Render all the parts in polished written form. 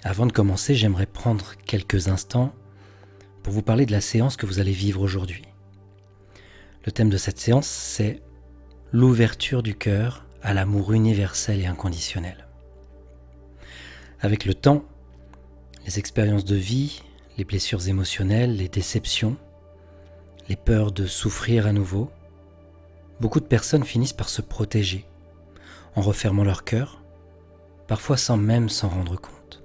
Avant de commencer, j'aimerais prendre quelques instants pour vous parler de la séance que vous allez vivre aujourd'hui. Le thème de cette séance, c'est l'ouverture du cœur à l'amour universel et inconditionnel. Avec le temps, les expériences de vie, les blessures émotionnelles, les déceptions, les peurs de souffrir à nouveau, beaucoup de personnes finissent par se protéger en refermant leur cœur, parfois sans même s'en rendre compte.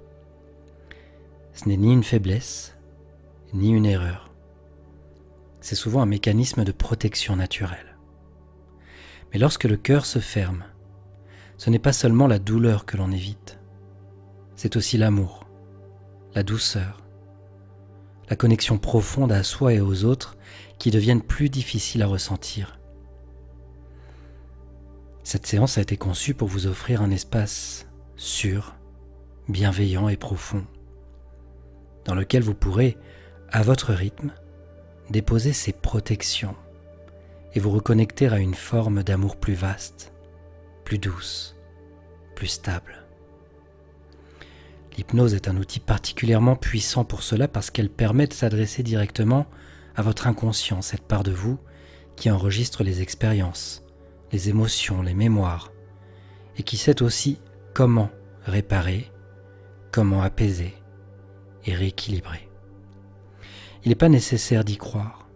Ce n'est ni une faiblesse, ni une erreur. C'est souvent un mécanisme de protection naturelle. Mais lorsque le cœur se ferme, ce n'est pas seulement la douleur que l'on évite, c'est aussi l'amour, la douceur, la connexion profonde à soi et aux autres qui deviennent plus difficiles à ressentir. Cette séance a été conçue pour vous offrir un espace sûr, bienveillant et profond, dans lequel vous pourrez, à votre rythme, déposer ces protections et vous reconnecter à une forme d'amour plus vaste, plus douce, plus stable. L'hypnose est un outil particulièrement puissant pour cela parce qu'elle permet de s'adresser directement à votre inconscient, cette part de vous qui enregistre les expériences, les émotions, les mémoires, et qui sait aussi comment réparer, comment apaiser et rééquilibrer. Il n'est pas nécessaire d'y croire,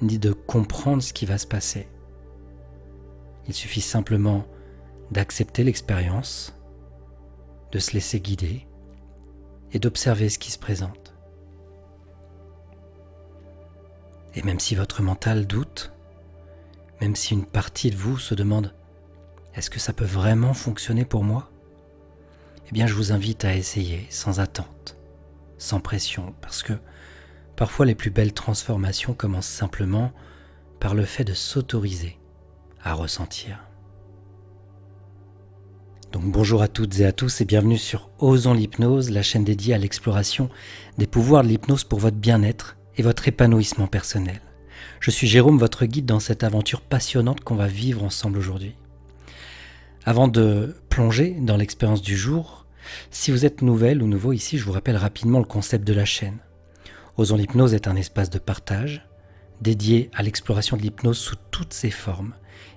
ni de comprendre ce qui va se passer. Il suffit simplement d'accepter l'expérience, de se laisser guider et d'observer ce qui se présente. Et même si votre mental doute, même si une partie de vous se demande « Est-ce que ça peut vraiment fonctionner pour moi ?» Eh bien, je vous invite à essayer sans attente, sans pression, parce que parfois les plus belles transformations commencent simplement par le fait de s'autoriser à ressentir. Donc bonjour à toutes et à tous et bienvenue sur Osons l'hypnose, la chaîne dédiée à l'exploration des pouvoirs de l'hypnose pour votre bien-être et votre épanouissement personnel. Je suis Jérôme, votre guide dans cette aventure passionnante qu'on va vivre ensemble aujourd'hui. Avant de plonger dans l'expérience du jour, si vous êtes nouvelle ou nouveau ici, je vous rappelle rapidement le concept de la chaîne. Osons l'hypnose est un espace de partage dédié à l'exploration de l'hypnose sous toutes ses formes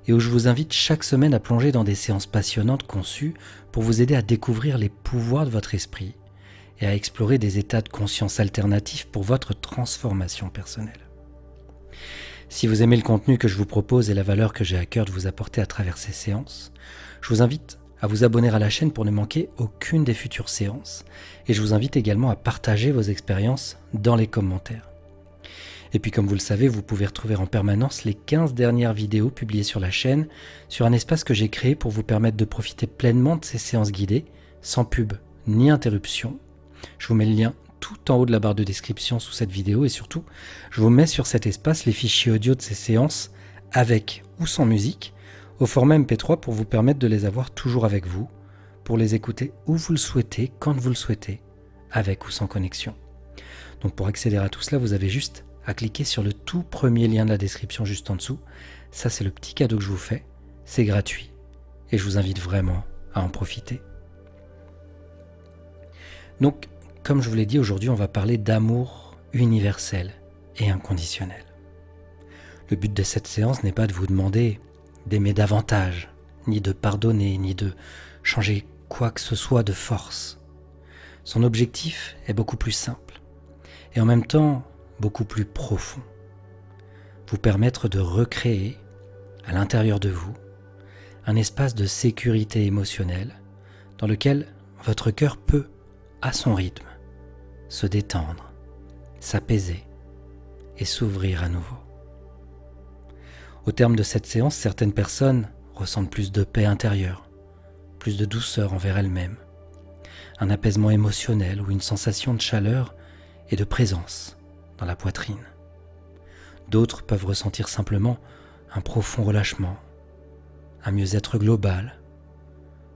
et où je vous invite chaque semaine à plonger dans des séances passionnantes conçues pour vous aider à découvrir les pouvoirs de votre esprit et à explorer des états de conscience alternatifs pour votre transformation personnelle. Si vous aimez le contenu que je vous propose et la valeur que j'ai à cœur de vous apporter à travers ces séances, je vous invite à vous abonner à la chaîne pour ne manquer aucune des futures séances et je vous invite également à partager vos expériences dans les commentaires. Et puis comme vous le savez, vous pouvez retrouver en permanence les 15 dernières vidéos publiées sur la chaîne sur un espace que j'ai créé pour vous permettre de profiter pleinement de ces séances guidées, sans pub ni interruption. Je vous mets le lien tout en haut de la barre de description sous cette vidéo et surtout, je vous mets sur cet espace les fichiers audio de ces séances avec ou sans musique au format MP3 pour vous permettre de les avoir toujours avec vous, pour les écouter où vous le souhaitez, quand vous le souhaitez, avec ou sans connexion. Donc pour accéder à tout cela, vous avez juste à cliquer sur le tout premier lien de la description juste en dessous. Ça, c'est le petit cadeau que je vous fais. C'est gratuit et je vous invite vraiment à en profiter. Donc, comme je vous l'ai dit, aujourd'hui, on va parler d'amour universel et inconditionnel. Le but de cette séance n'est pas de vous demander d'aimer davantage, ni de pardonner, ni de changer quoi que ce soit de force. Son objectif est beaucoup plus simple et en même temps beaucoup plus profond. Vous permettre de recréer à l'intérieur de vous un espace de sécurité émotionnelle dans lequel votre cœur peut, à son rythme, se détendre, s'apaiser et s'ouvrir à nouveau. Au terme de cette séance, certaines personnes ressentent plus de paix intérieure, plus de douceur envers elles-mêmes, un apaisement émotionnel ou une sensation de chaleur et de présence dans la poitrine. D'autres peuvent ressentir simplement un profond relâchement, un mieux-être global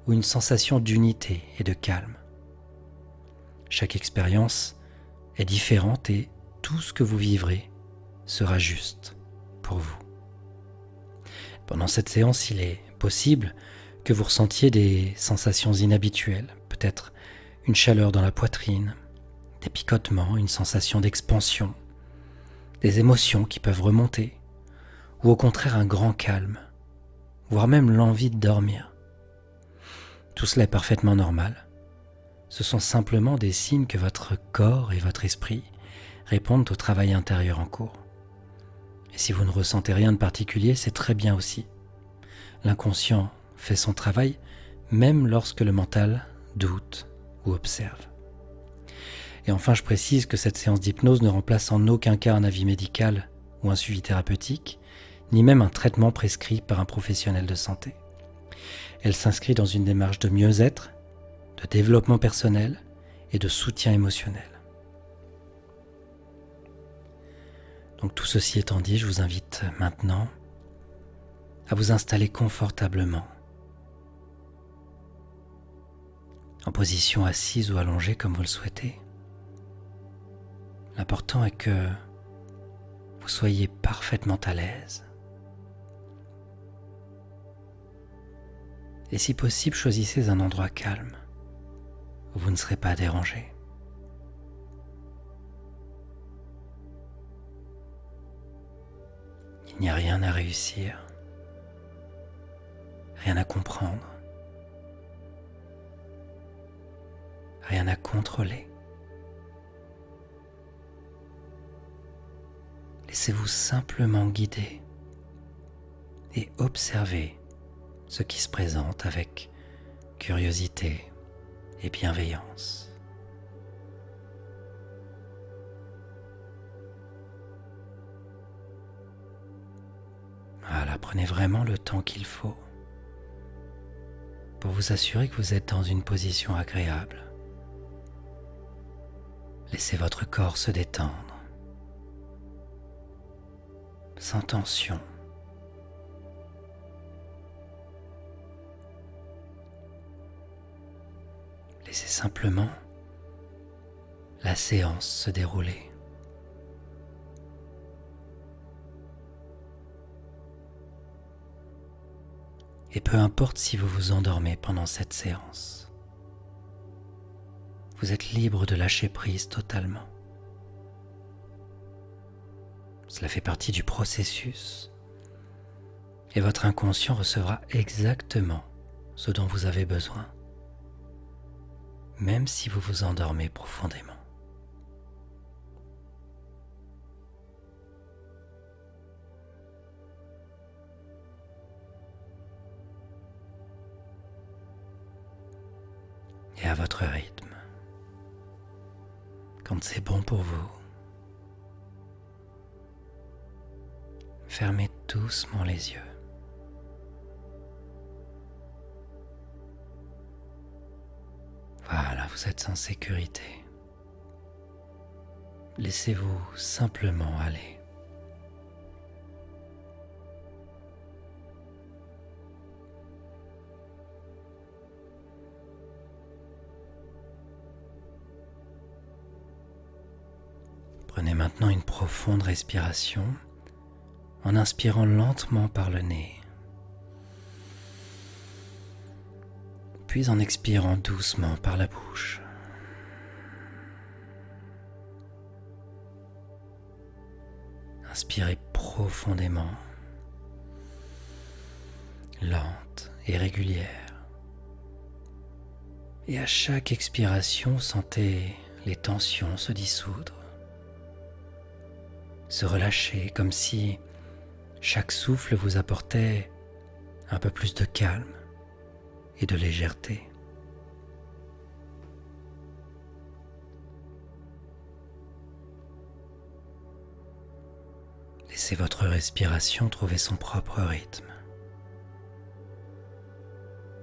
ou une sensation d'unité et de calme. Chaque expérience est différente et tout ce que vous vivrez sera juste pour vous. Pendant cette séance, il est possible que vous ressentiez des sensations inhabituelles, peut-être une chaleur dans la poitrine, des picotements, une sensation d'expansion, des émotions qui peuvent remonter, ou au contraire un grand calme, voire même l'envie de dormir. Tout cela est parfaitement normal. Ce sont simplement des signes que votre corps et votre esprit répondent au travail intérieur en cours. Et si vous ne ressentez rien de particulier, c'est très bien aussi. L'inconscient fait son travail même lorsque le mental doute ou observe. Et enfin, je précise que cette séance d'hypnose ne remplace en aucun cas un avis médical ou un suivi thérapeutique, ni même un traitement prescrit par un professionnel de santé. Elle s'inscrit dans une démarche de mieux-être, de développement personnel et de soutien émotionnel. Donc tout ceci étant dit, je vous invite maintenant à vous installer confortablement, en position assise ou allongée comme vous le souhaitez. L'important est que vous soyez parfaitement à l'aise. Et si possible, choisissez un endroit calme où vous ne serez pas dérangé. Il n'y a rien à réussir, rien à comprendre, rien à contrôler. Laissez-vous simplement guider et observer ce qui se présente avec curiosité et bienveillance. Voilà, prenez vraiment le temps qu'il faut pour vous assurer que vous êtes dans une position agréable. Laissez votre corps se détendre, sans tension. Laissez simplement la séance se dérouler. Et peu importe si vous vous endormez pendant cette séance, vous êtes libre de lâcher prise totalement. Cela fait partie du processus et votre inconscient recevra exactement ce dont vous avez besoin, même si vous vous endormez profondément. Et à votre rythme, quand c'est bon pour vous, fermez doucement les yeux. Voilà, vous êtes en sécurité. Laissez-vous simplement aller. Prenez maintenant une profonde respiration en inspirant lentement par le nez, puis en expirant doucement par la bouche. Inspirez profondément, lente et régulière. Et à chaque expiration, sentez les tensions se dissoudre, se relâcher comme si chaque souffle vous apportait un peu plus de calme et de légèreté. Laissez votre respiration trouver son propre rythme,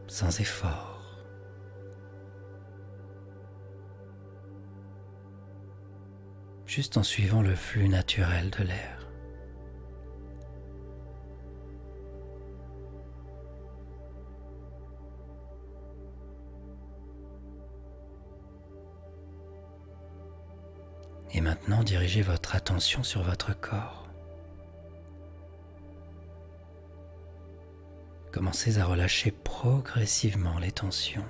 sans effort. Juste en suivant le flux naturel de l'air. Et maintenant, dirigez votre attention sur votre corps. Commencez à relâcher progressivement les tensions.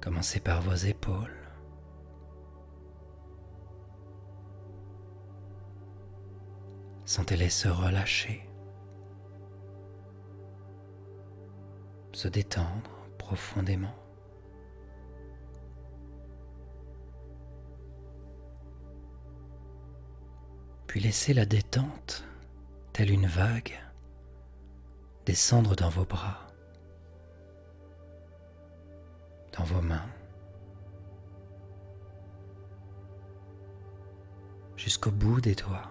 Commencez par vos épaules. Sentez-les se relâcher, se détendre profondément. Puis laissez la détente, telle une vague, descendre dans vos bras, dans vos mains, jusqu'au bout des doigts.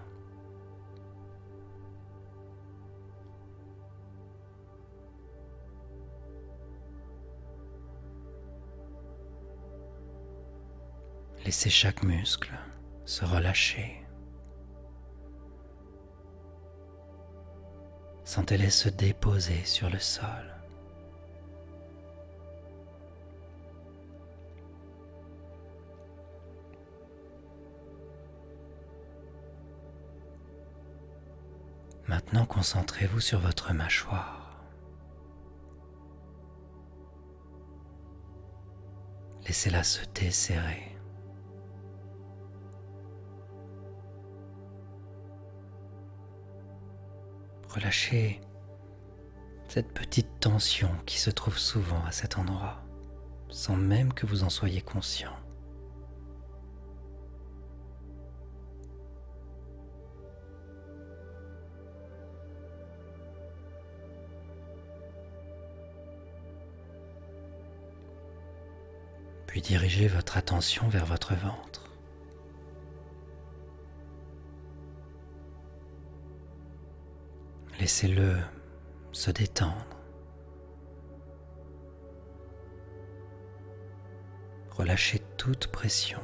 Laissez chaque muscle se relâcher. Sentez-les se déposer sur le sol. Maintenant, concentrez-vous sur votre mâchoire. Laissez-la se desserrer. Relâchez cette petite tension qui se trouve souvent à cet endroit, sans même que vous en soyez conscient. Puis dirigez votre attention vers votre ventre. Laissez-le se détendre. Relâchez toute pression.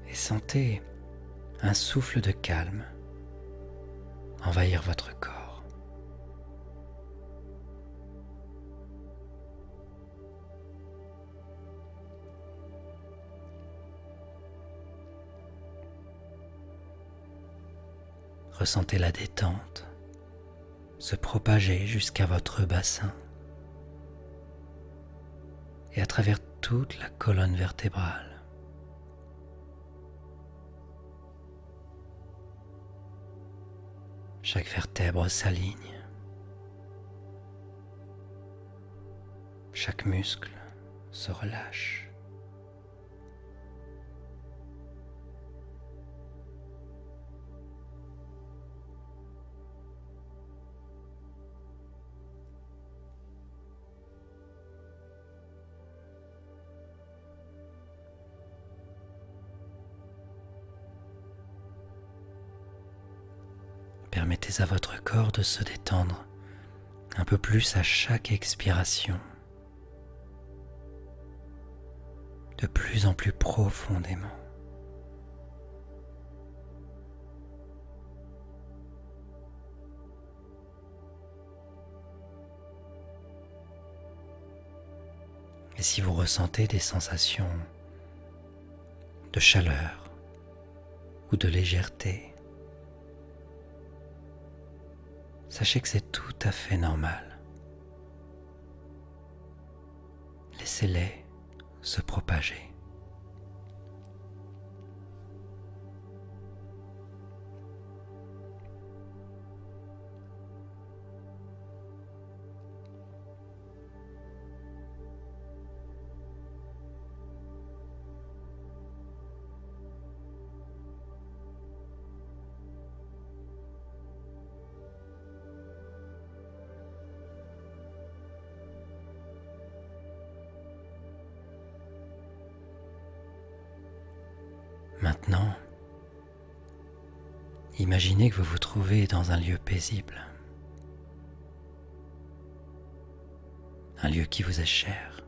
Et sentez un souffle de calme envahir votre corps. Ressentez la détente se propager jusqu'à votre bassin et à travers toute la colonne vertébrale. Chaque vertèbre s'aligne, chaque muscle se relâche. Permettez à votre corps de se détendre un peu plus à chaque expiration, de plus en plus profondément. Et si vous ressentez des sensations de chaleur ou de légèreté, sachez que c'est tout à fait normal. Laissez-les se propager. Maintenant, imaginez que vous vous trouvez dans un lieu paisible, un lieu qui vous est cher.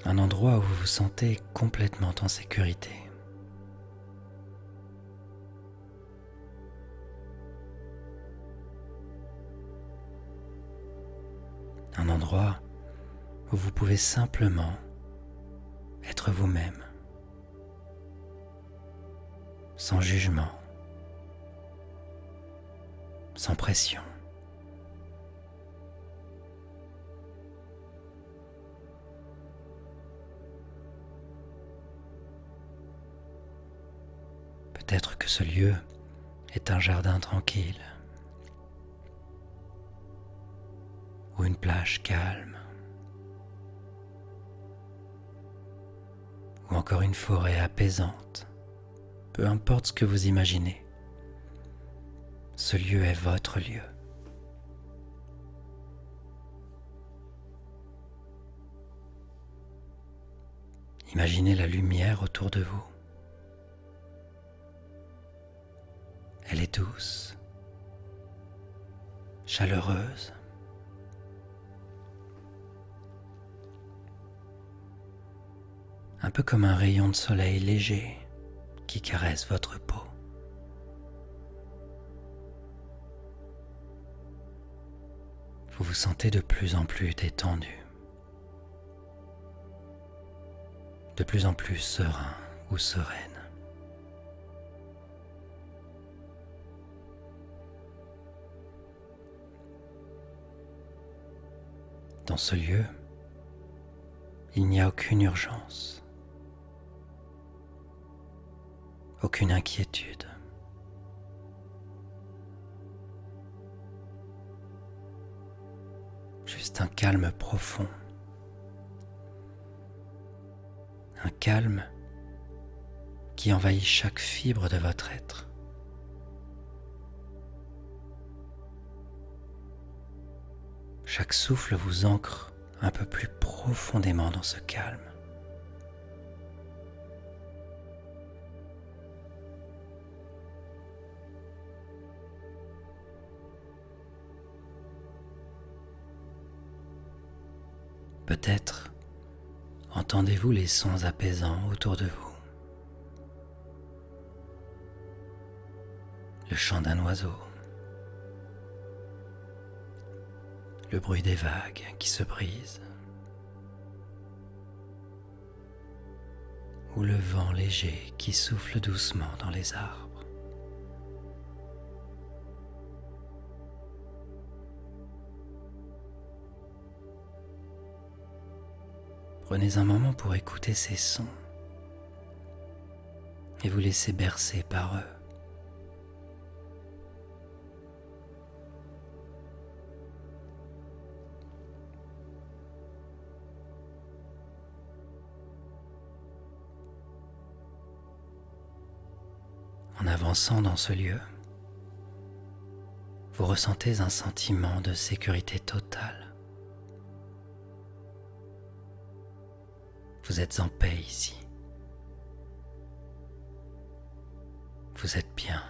Un endroit où vous vous sentez complètement en sécurité. Un endroit où vous pouvez simplement être vous-même sans jugement, sans pression. Peut-être que ce lieu est un jardin tranquille ou une plage calme ou encore une forêt apaisante. Peu importe ce que vous imaginez, ce lieu est votre lieu. Imaginez la lumière autour de vous. Elle est douce, chaleureuse. Un peu comme un rayon de soleil léger qui caresse votre peau. Vous vous sentez de plus en plus détendu, de plus en plus serein ou sereine. Dans ce lieu, il n'y a aucune urgence, aucune inquiétude. Juste un calme profond, un calme qui envahit chaque fibre de votre être. Chaque souffle vous ancre un peu plus profondément dans ce calme. Peut-être entendez-vous les sons apaisants autour de vous. Le chant d'un oiseau, le bruit des vagues qui se brisent, ou le vent léger qui souffle doucement dans les arbres. Prenez un moment pour écouter ces sons et vous laissez bercer par eux. En avançant dans ce lieu, vous ressentez un sentiment de sécurité totale. Vous êtes en paix ici. Vous êtes bien.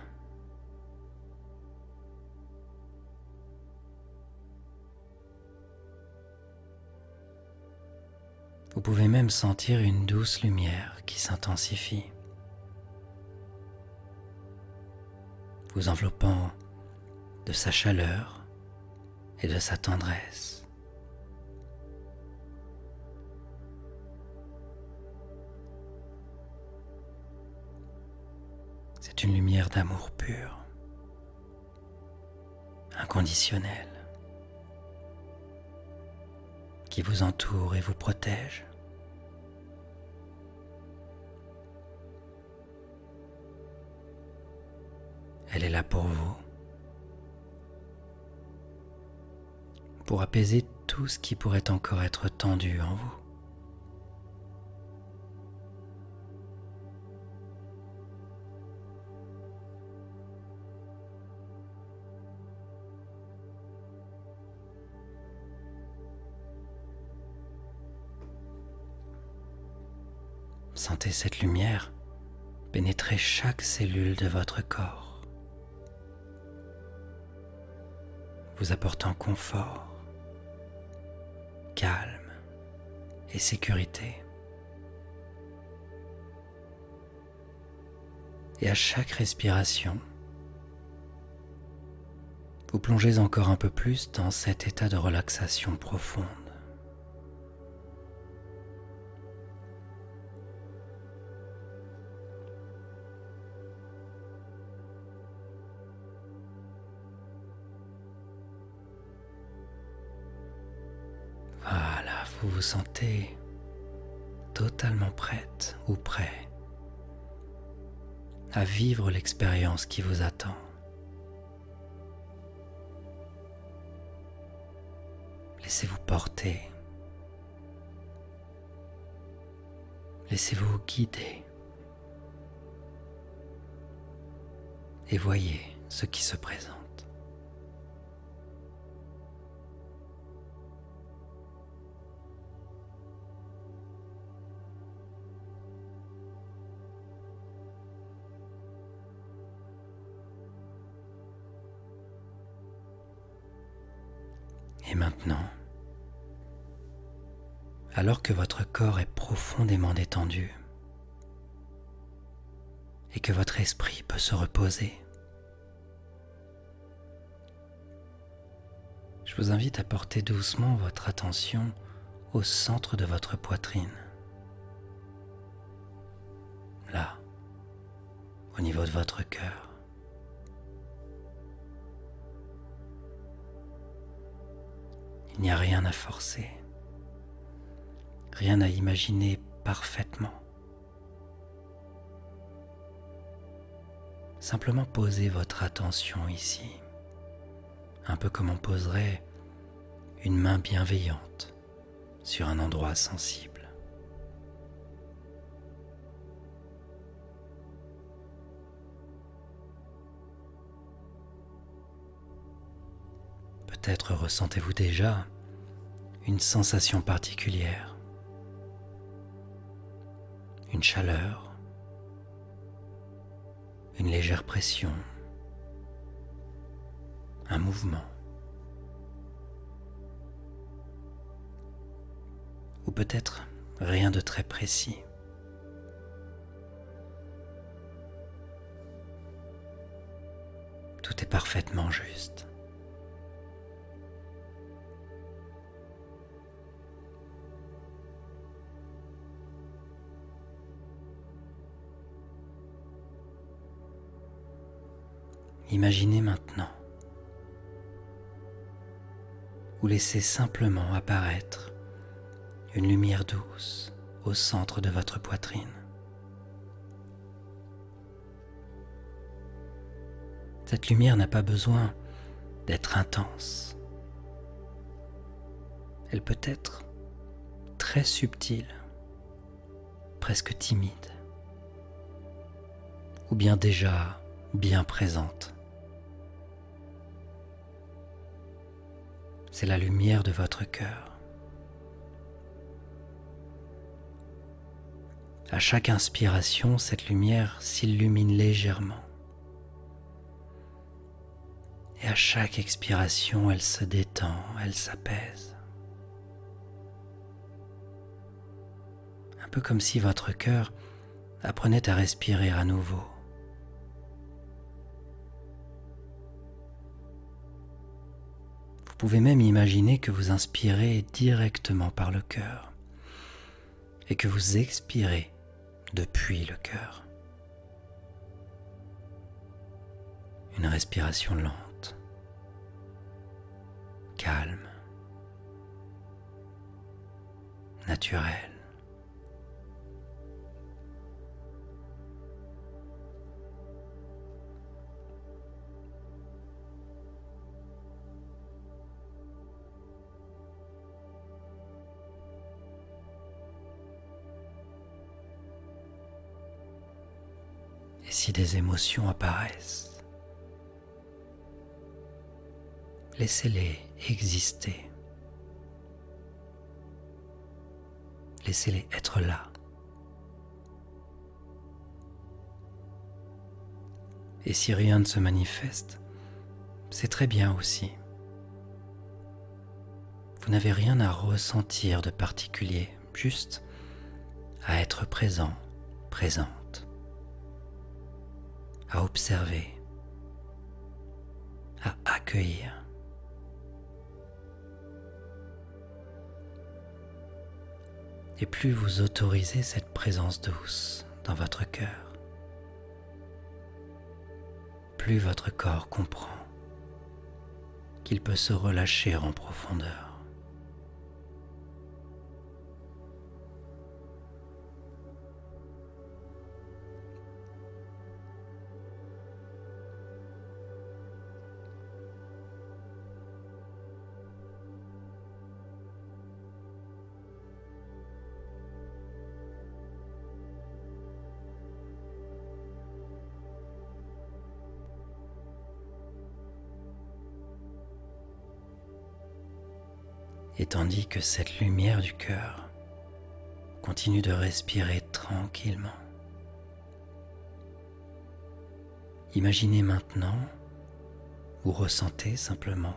Vous pouvez même sentir une douce lumière qui s'intensifie, vous enveloppant de sa chaleur et de sa tendresse. C'est une lumière d'amour pur, inconditionnel, qui vous entoure et vous protège. Elle est là pour vous, pour apaiser tout ce qui pourrait encore être tendu en vous. Sentez cette lumière pénétrer chaque cellule de votre corps, vous apportant confort, calme et sécurité. Et à chaque respiration, vous plongez encore un peu plus dans cet état de relaxation profonde. vous vous sentez totalement prête ou prêt à vivre l'expérience qui vous attend. Laissez-vous porter. Laissez-vous guider. Et voyez ce qui se présente. Et maintenant, alors que votre corps est profondément détendu et que votre esprit peut se reposer, je vous invite à porter doucement votre attention au centre de votre poitrine, là, au niveau de votre cœur. Il n'y a rien à forcer, rien à imaginer parfaitement. Simplement posez votre attention ici, un peu comme on poserait une main bienveillante sur un endroit sensible. Peut-être ressentez-vous déjà une sensation particulière, une chaleur, une légère pression, un mouvement, ou peut-être rien de très précis. Tout est parfaitement juste. Imaginez maintenant ou laissez simplement apparaître une lumière douce au centre de votre poitrine. Cette lumière n'a pas besoin d'être intense. Elle peut être très subtile, presque timide, ou bien déjà bien présente. C'est la lumière de votre cœur. À chaque inspiration, cette lumière s'illumine légèrement. Et à chaque expiration, elle se détend, elle s'apaise. Un peu comme si votre cœur apprenait à respirer à nouveau. Vous pouvez même imaginer que vous inspirez directement par le cœur et que vous expirez depuis le cœur. Une respiration lente, calme, naturelle. Et si des émotions apparaissent, laissez-les exister. Laissez-les être là. Et si rien ne se manifeste, c'est très bien aussi. Vous n'avez rien à ressentir de particulier, juste à être présent, présente, à observer, à accueillir. Et plus vous autorisez cette présence douce dans votre cœur, plus votre corps comprend qu'il peut se relâcher en profondeur. Et tandis que cette lumière du cœur continue de respirer tranquillement, imaginez maintenant, ou ressentez simplement,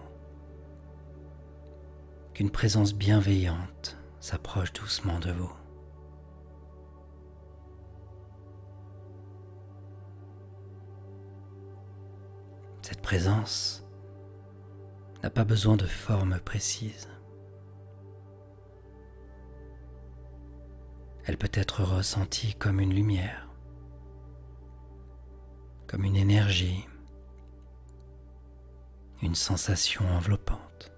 qu'une présence bienveillante s'approche doucement de vous. Cette présence n'a pas besoin de forme précise. Elle peut être ressentie comme une lumière, comme une énergie, une sensation enveloppante.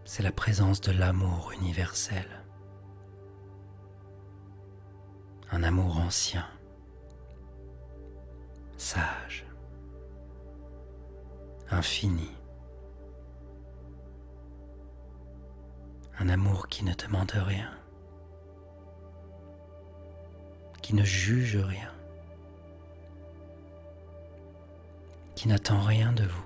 C'est la présence de l'amour universel, un amour ancien, sage, infini, un amour qui ne demande rien, qui ne juge rien, qui n'attend rien de vous.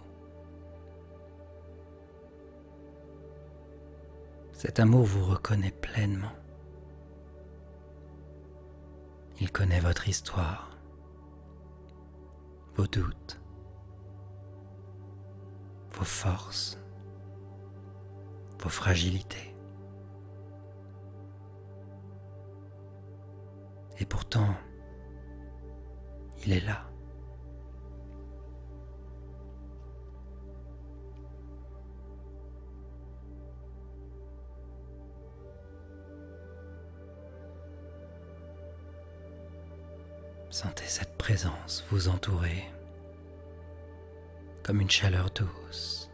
Cet amour vous reconnaît pleinement. Il connaît votre histoire, vos doutes, vos forces, vos fragilités. Et pourtant, il est là. Sentez cette présence vous entourer comme une chaleur douce,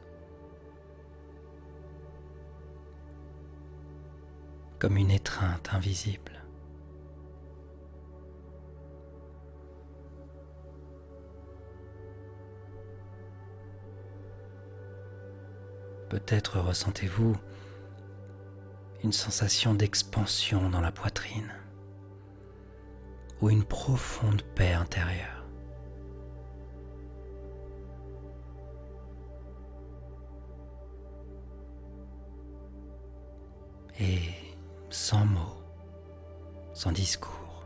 comme une étreinte invisible. Peut-être ressentez-vous une sensation d'expansion dans la poitrine ou une profonde paix intérieure. Et sans mots, sans discours,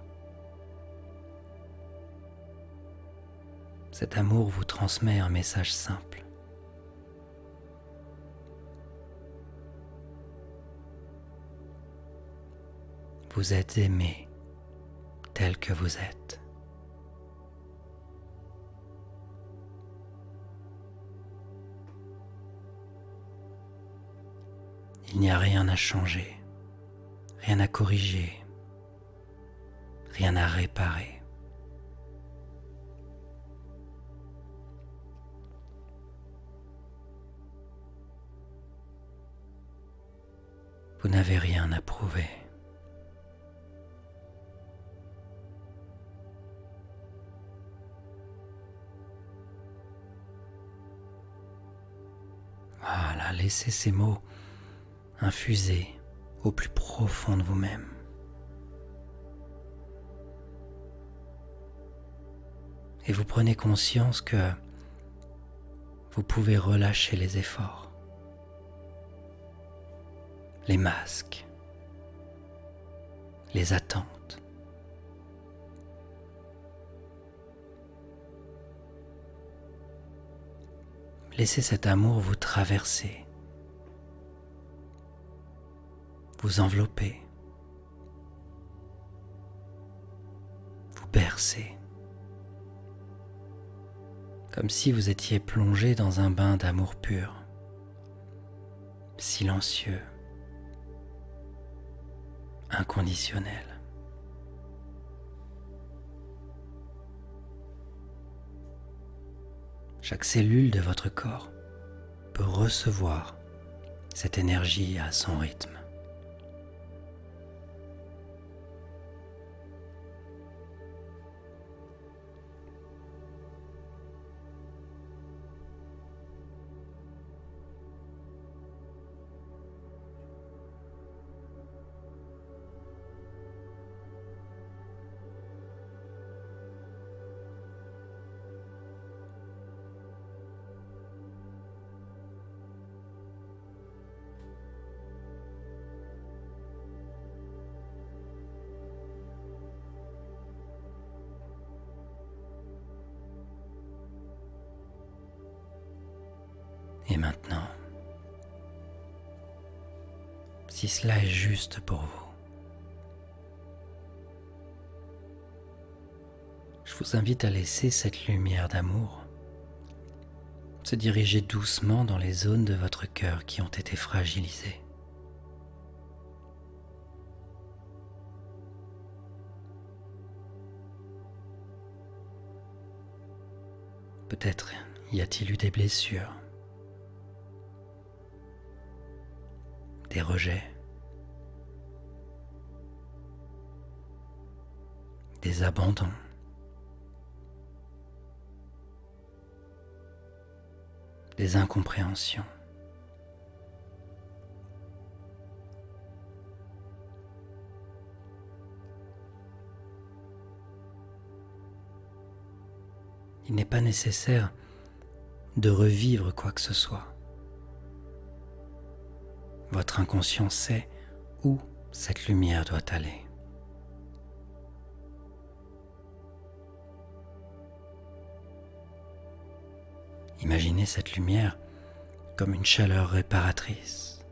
cet amour vous transmet un message simple. Vous êtes aimé tel que vous êtes. Il n'y a rien à changer, rien à corriger, rien à réparer. Vous n'avez rien à prouver. Voilà, laissez ces mots infuser au plus profond de vous-même. Et vous prenez conscience que vous pouvez relâcher les efforts, les masques, les attentes. Laissez cet amour vous traverser, vous envelopper, vous bercer, comme si vous étiez plongé dans un bain d'amour pur, silencieux, inconditionnel. Chaque cellule de votre corps peut recevoir cette énergie à son rythme. Et maintenant, si cela est juste pour vous, je vous invite à laisser cette lumière d'amour se diriger doucement dans les zones de votre cœur qui ont été fragilisées. Peut-être y a-t-il eu des blessures, des rejets, des abandons, des incompréhensions. Il n'est pas nécessaire de revivre quoi que ce soit. Votre inconscient sait où cette lumière doit aller. Imaginez cette lumière comme une chaleur réparatrice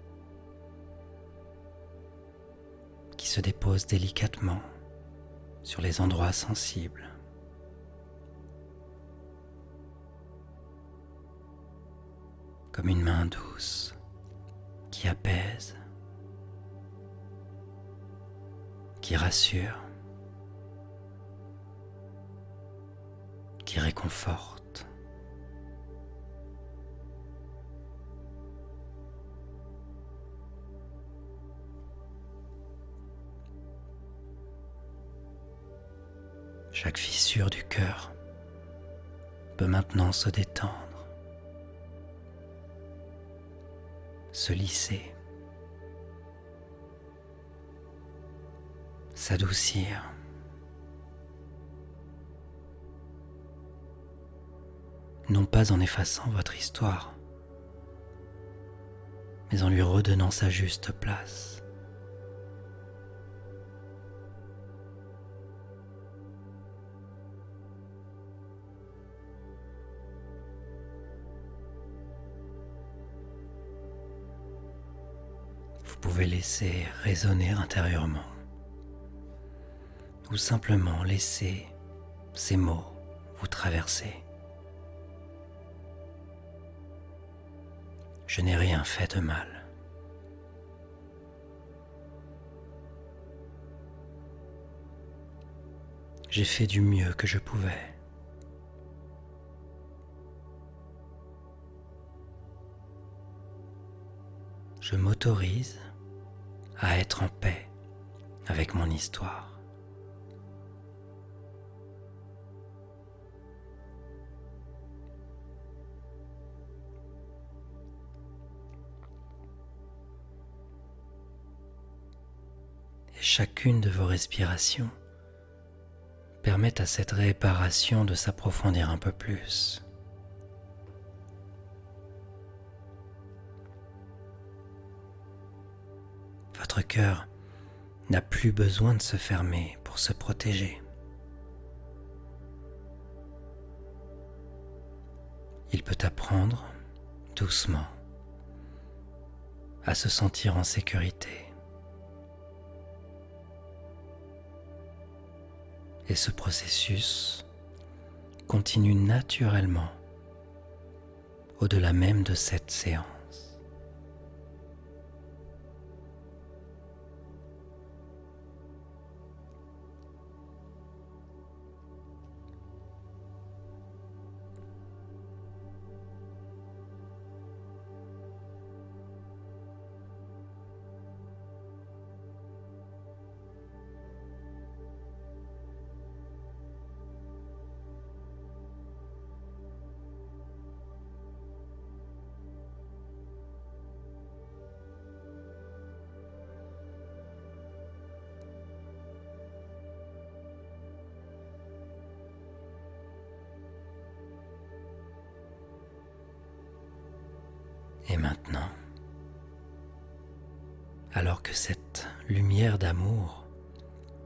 qui se dépose délicatement sur les endroits sensibles. Comme une main douce qui apaise, qui rassure, qui réconforte. Chaque fissure du cœur peut maintenant se détendre, se lisser, s'adoucir. Non pas en effaçant votre histoire, mais en lui redonnant sa juste place. Vous pouvez laisser résonner intérieurement ou simplement laisser ces mots vous traverser. Je n'ai rien fait de mal. J'ai fait du mieux que je pouvais. Je m'autorise à être en paix avec mon histoire. Et chacune de vos respirations permet à cette réparation de s'approfondir un peu plus. Votre cœur n'a plus besoin de se fermer pour se protéger. Il peut apprendre, doucement, à se sentir en sécurité. Et ce processus continue naturellement au-delà même de cette séance. Et maintenant, alors que cette lumière d'amour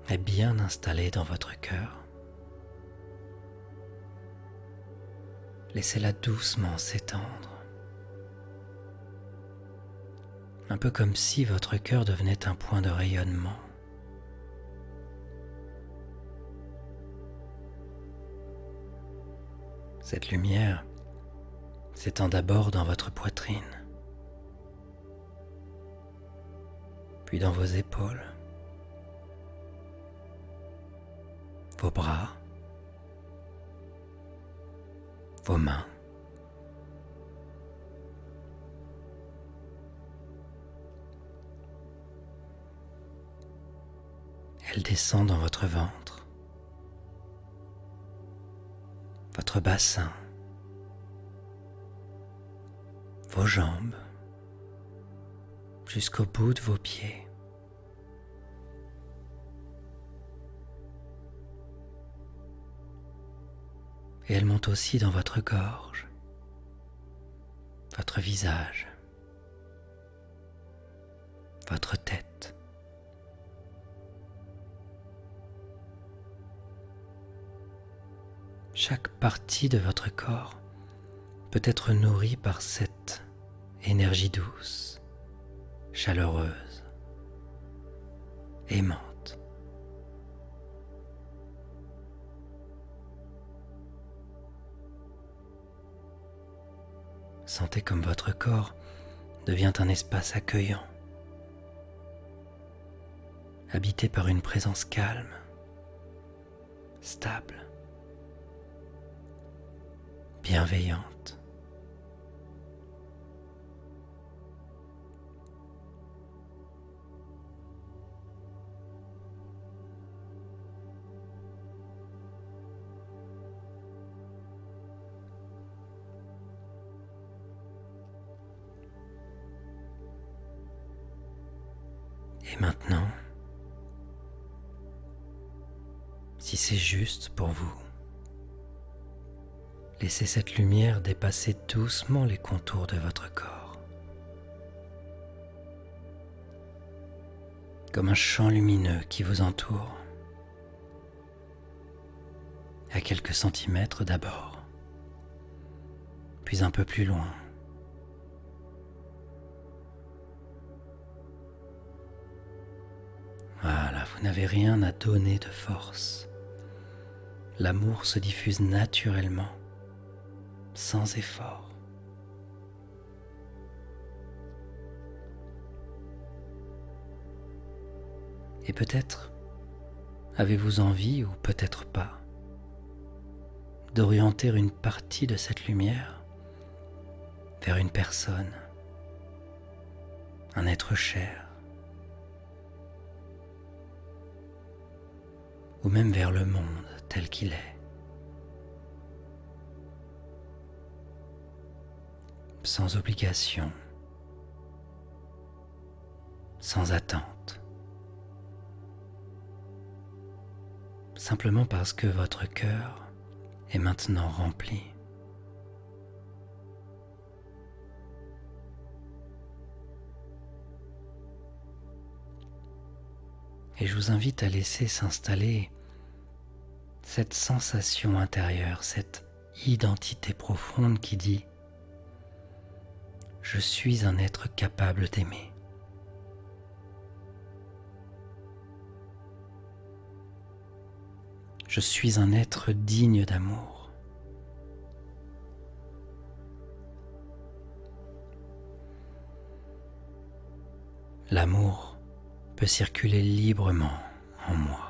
est bien installée dans votre cœur, laissez-la doucement s'étendre un peu comme si votre cœur devenait un point de rayonnement. Cette lumière s'étend d'abord dans votre poitrine, puis dans vos épaules, vos bras, vos mains, elle descend dans votre ventre, votre bassin, vos jambes, jusqu'au bout de vos pieds. Et elle monte aussi dans votre gorge, votre visage, votre tête. Chaque partie de votre corps peut être nourrie par cette énergie douce, chaleureuse, aimante. Sentez comme votre corps devient un espace accueillant, habité par une présence calme, stable, bienveillante. Et maintenant, si c'est juste pour vous, laissez cette lumière dépasser doucement les contours de votre corps, comme un champ lumineux qui vous entoure, à quelques centimètres d'abord, puis un peu plus loin. Voilà, vous n'avez rien à donner de force. L'amour se diffuse naturellement, sans effort. Et peut-être avez-vous envie, ou peut-être pas, d'orienter une partie de cette lumière vers une personne, un être cher, ou même vers le monde tel qu'il est. Sans obligation, sans attente, simplement parce que votre cœur est maintenant rempli. Et je vous invite à laisser s'installer cette sensation intérieure, cette identité profonde qui dit « Je suis un être capable d'aimer ». Je suis un être digne d'amour. L'amour peut circuler librement en moi.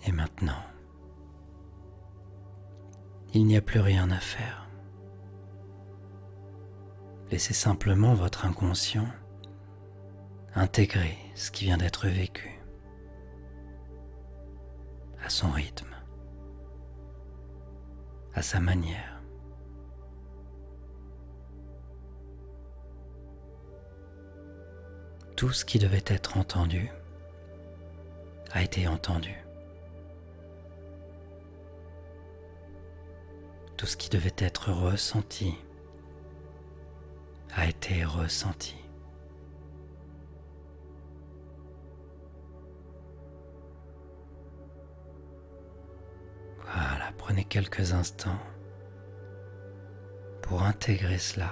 Et maintenant, il n'y a plus rien à faire. Laissez simplement votre inconscient intégrer ce qui vient d'être vécu à son rythme, à sa manière. Tout ce qui devait être entendu a été entendu. Tout ce qui devait être ressenti a été ressenti. Voilà, prenez quelques instants pour intégrer cela.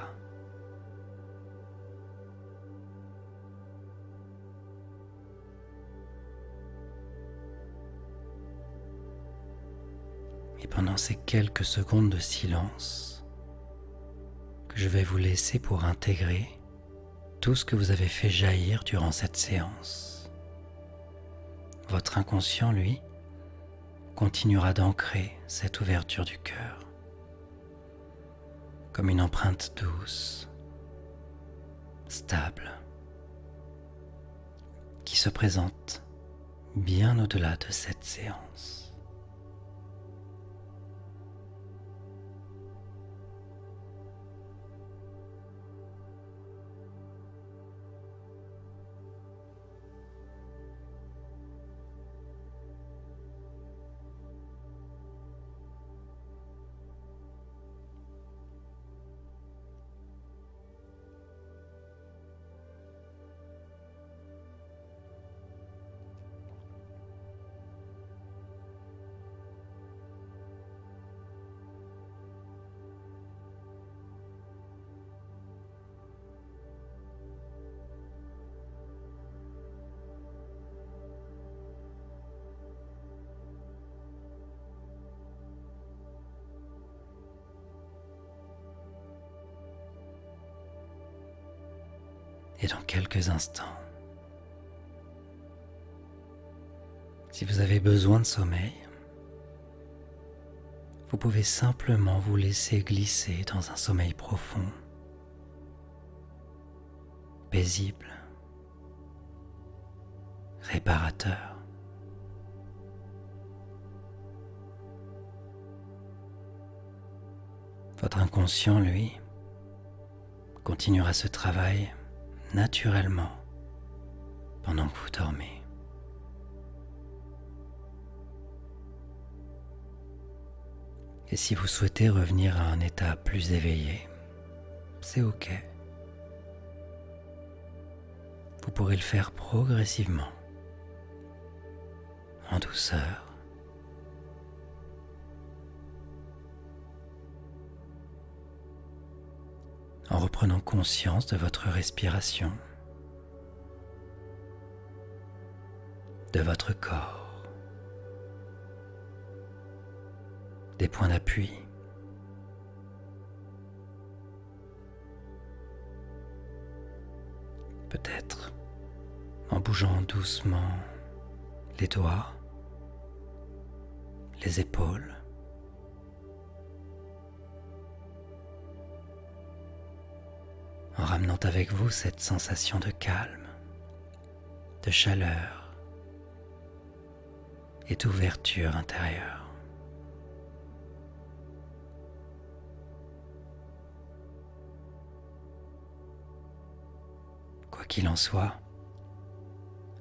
Et pendant ces quelques secondes de silence que je vais vous laisser pour intégrer tout ce que vous avez fait jaillir durant cette séance, votre inconscient, lui, continuera d'ancrer cette ouverture du cœur comme une empreinte douce, stable, qui se présente bien au-delà de cette séance. Et dans quelques instants, si vous avez besoin de sommeil, vous pouvez simplement vous laisser glisser dans un sommeil profond, paisible, réparateur. Votre inconscient, lui, continuera ce travail naturellement pendant que vous dormez. Et si vous souhaitez revenir à un état plus éveillé, c'est ok. Vous pourrez le faire progressivement, en douceur, en reprenant conscience de votre respiration, de votre corps, des points d'appui, peut-être en bougeant doucement les doigts, les épaules, en ramenant avec vous cette sensation de calme, de chaleur et d'ouverture intérieure. Quoi qu'il en soit,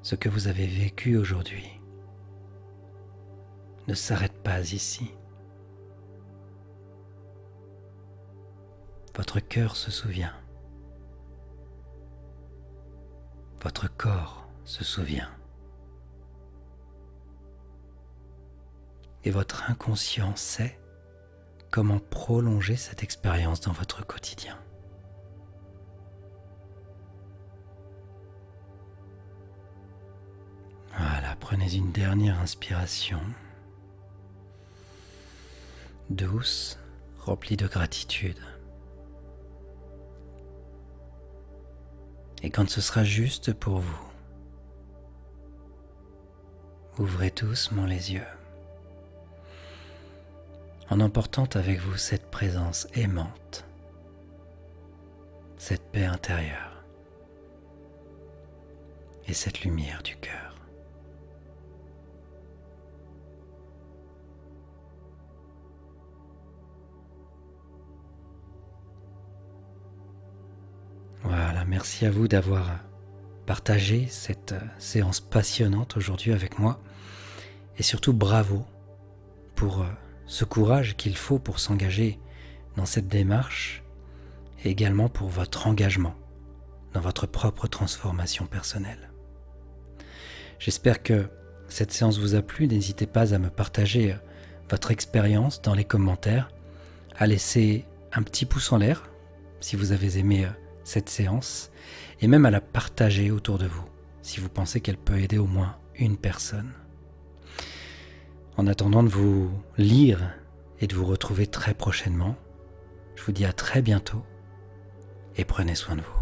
ce que vous avez vécu aujourd'hui ne s'arrête pas ici. Votre cœur se souvient. Votre corps se souvient. Et votre inconscient sait comment prolonger cette expérience dans votre quotidien. Voilà, prenez une dernière inspiration, douce, remplie de gratitude. Et quand ce sera juste pour vous, ouvrez doucement les yeux, en emportant avec vous cette présence aimante, cette paix intérieure et cette lumière du cœur. Voilà, merci à vous d'avoir partagé cette séance passionnante aujourd'hui avec moi. Et surtout, bravo pour ce courage qu'il faut pour s'engager dans cette démarche et également pour votre engagement dans votre propre transformation personnelle. J'espère que cette séance vous a plu. N'hésitez pas à me partager votre expérience dans les commentaires, à laisser un petit pouce en l'air si vous avez aimé cette séance, et même à la partager autour de vous si vous pensez qu'elle peut aider au moins une personne. En attendant de vous lire et de vous retrouver très prochainement, je vous dis à très bientôt et prenez soin de vous.